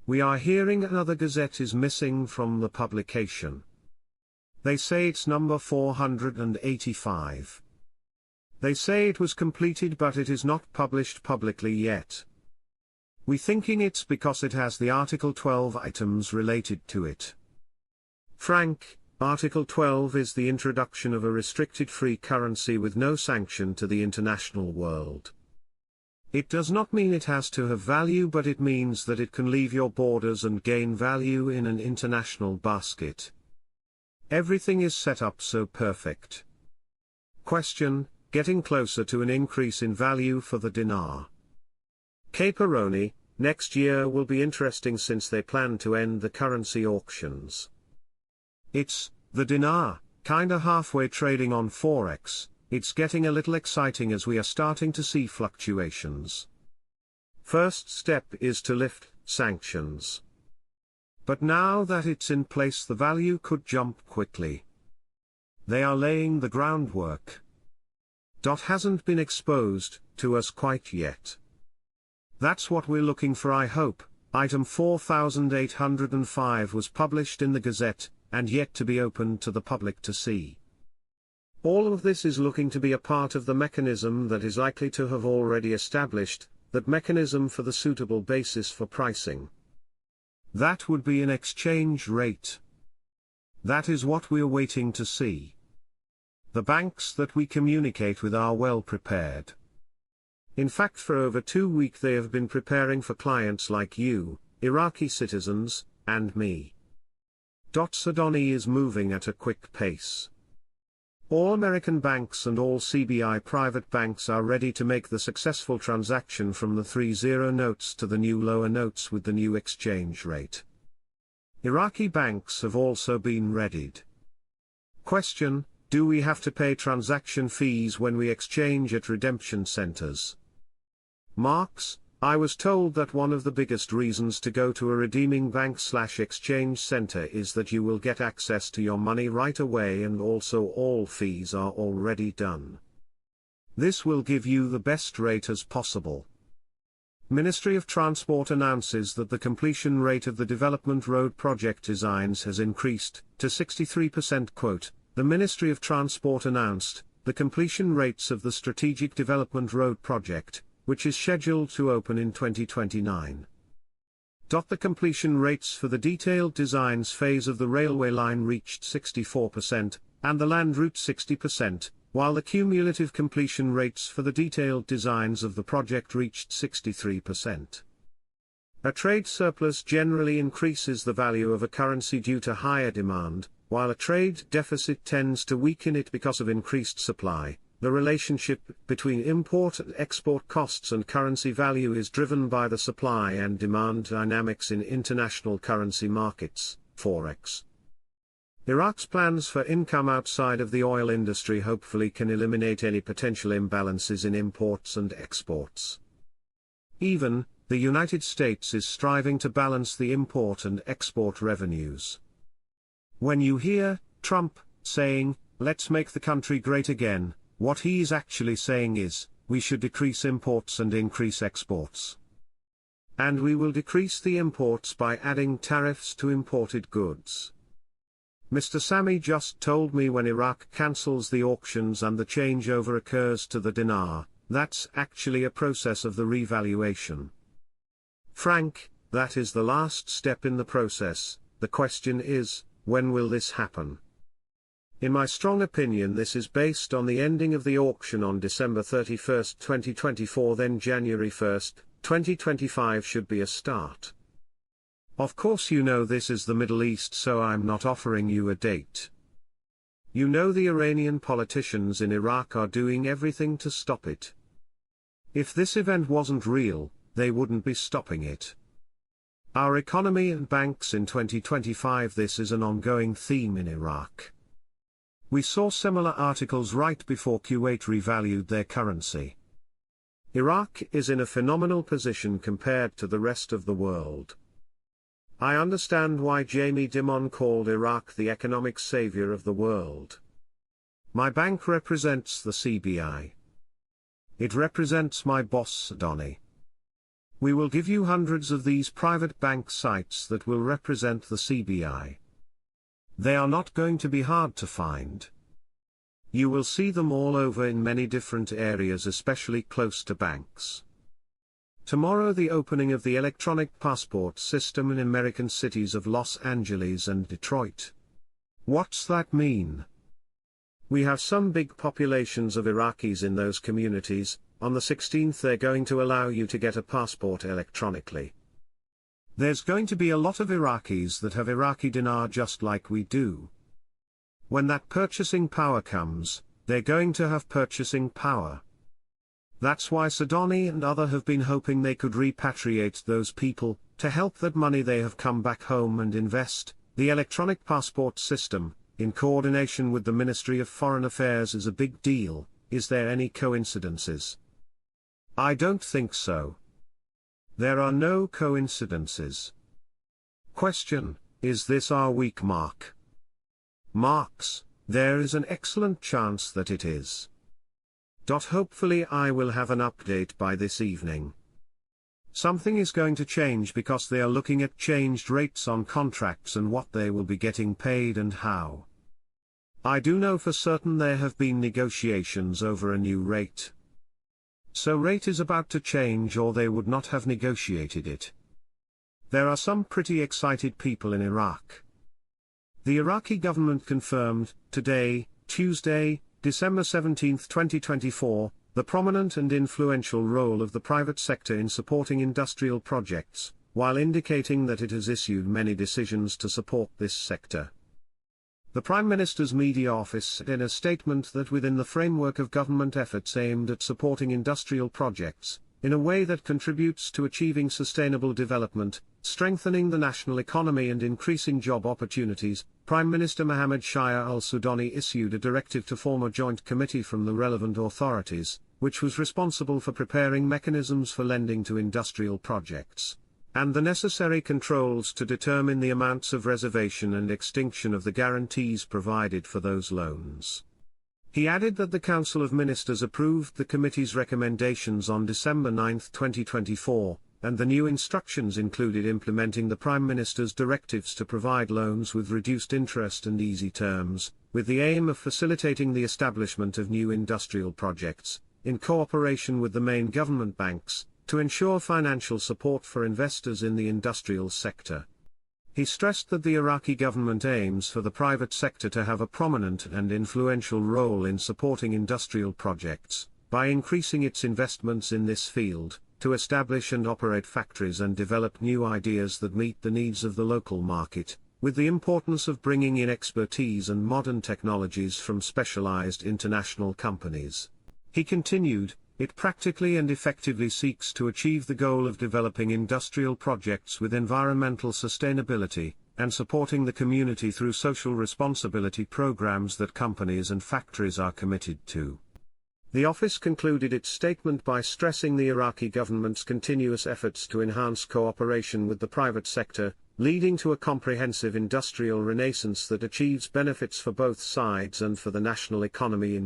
We are hearing another gazette is missing from the publication. They say it's number 485. They say it was completed but it is not published publicly yet. We thinking it's because it has the Article 12 items related to it. Frank, Article 12 is the introduction of a restricted free currency with no sanction to the international world. It does not mean it has to have value, but it means that it can leave your borders and gain value in an international basket. Everything is set up so perfect. Question, getting closer to an increase in value for the dinar. Caperoni, next year will be interesting since they plan to end the currency auctions. It's, the dinar, kinda halfway trading on Forex. It's getting a little exciting as we are starting to see fluctuations. First step is to lift sanctions. But now that it's in place, the value could jump quickly. They are laying the groundwork. Hasn't been exposed to us quite yet. That's what we're looking for, I hope. Item 4805 was published in the Gazette, and yet to be opened to the public to see. All of this is looking to be a part of the mechanism that is likely to have already established, that mechanism for the suitable basis for pricing. That would be an exchange rate. That is what we're waiting to see. The banks that we communicate with are well prepared. In fact, for over 2 weeks they have been preparing for clients like you, Iraqi citizens, and me. Sudani is moving at a quick pace. All American banks and all CBI private banks are ready to make the successful transaction from the 3-0 notes to the new lower notes with the new exchange rate. Iraqi banks have also been readied. Question, do we have to pay transaction fees when we exchange at redemption centers? Marks, I was told that one of the biggest reasons to go to a redeeming bank/exchange center is that you will get access to your money right away, and also all fees are already done. This will give you the best rate as possible. Ministry of Transport announces that the completion rate of the development road project designs has increased to 63%. Quote, the Ministry of Transport announced the completion rates of the Strategic Development Road project, which is scheduled to open in 2029. The completion rates for the detailed designs phase of the railway line reached 64%, and the land route 60%, while the cumulative completion rates for the detailed designs of the project reached 63%. A trade surplus generally increases the value of a currency due to higher demand, while a trade deficit tends to weaken it because of increased supply. The relationship between import and export costs and currency value is driven by the supply and demand dynamics in international currency markets, Forex. Iraq's plans for income outside of the oil industry hopefully can eliminate any potential imbalances in imports and exports. Even, the United States is striving to balance the import and export revenues. When you hear Trump saying, "Let's make the country great again," what he is actually saying is, we should decrease imports and increase exports. And we will decrease the imports by adding tariffs to imported goods. Mr. Sami just told me when Iraq cancels the auctions and the changeover occurs to the dinar, that's actually a process of the revaluation. Frank, that is the last step in the process. The question is, when will this happen? In my strong opinion, this is based on the ending of the auction on December 31, 2024, then January 1, 2025 should be a start. Of course you know this is the Middle East, so I'm not offering you a date. You know the Iranian politicians in Iraq are doing everything to stop it. If this event wasn't real, they wouldn't be stopping it. Our economy and banks in 2025, this is an ongoing theme in Iraq. We saw similar articles right before Kuwait revalued their currency. Iraq is in a phenomenal position compared to the rest of the world. I understand why Jamie Dimon called Iraq the economic savior of the world. My bank represents the CBI. It represents my boss Donny. We will give you hundreds of these private bank sites that will represent the CBI. They are not going to be hard to find. You will see them all over in many different areas, especially close to banks. Tomorrow, the opening of the electronic passport system in American cities of Los Angeles and Detroit. What's that mean? We have some big populations of Iraqis in those communities. On the 16th they're going to allow you to get a passport electronically. There's going to be a lot of Iraqis that have Iraqi dinar just like we do. When that purchasing power comes, they're going to have purchasing power. That's why Sudani and others have been hoping they could repatriate those people, to help that money they have come back home and invest. The electronic passport system, in coordination with the Ministry of Foreign Affairs, is a big deal. Is there any coincidences? I don't think so. There are no coincidences. Question: is this our week mark? Marks: there is an excellent chance that it is. Hopefully I will have an update by this evening. Something is going to change because they are looking at changed rates on contracts and what they will be getting paid and how. I do know for certain there have been negotiations over a new rate. So rate is about to change, or they would not have negotiated it. There are some pretty excited people in Iraq. The Iraqi government confirmed, today, Tuesday, December 17, 2024, the prominent and influential role of the private sector in supporting industrial projects, while indicating that it has issued many decisions to support this sector. The Prime Minister's media office said in a statement that within the framework of government efforts aimed at supporting industrial projects, in a way that contributes to achieving sustainable development, strengthening the national economy and increasing job opportunities, Prime Minister Mohammed Shia al-Sudani issued a directive to form a joint committee from the relevant authorities, which was responsible for preparing mechanisms for lending to industrial projects, and the necessary controls to determine the amounts of reservation and extinction of the guarantees provided for those loans. He added that the Council of Ministers approved the committee's recommendations on December 9, 2024, and the new instructions included implementing the Prime Minister's directives to provide loans with reduced interest and easy terms, with the aim of facilitating the establishment of new industrial projects, in cooperation with the main government banks, to ensure financial support for investors in the industrial sector. He stressed that the Iraqi government aims for the private sector to have a prominent and influential role in supporting industrial projects, by increasing its investments in this field, to establish and operate factories and develop new ideas that meet the needs of the local market, with the importance of bringing in expertise and modern technologies from specialized international companies. He continued, it practically and effectively seeks to achieve the goal of developing industrial projects with environmental sustainability, and supporting the community through social responsibility programs that companies and factories are committed to. The office concluded its statement by stressing the Iraqi government's continuous efforts to enhance cooperation with the private sector, leading to a comprehensive industrial renaissance that achieves benefits for both sides and for the national economy in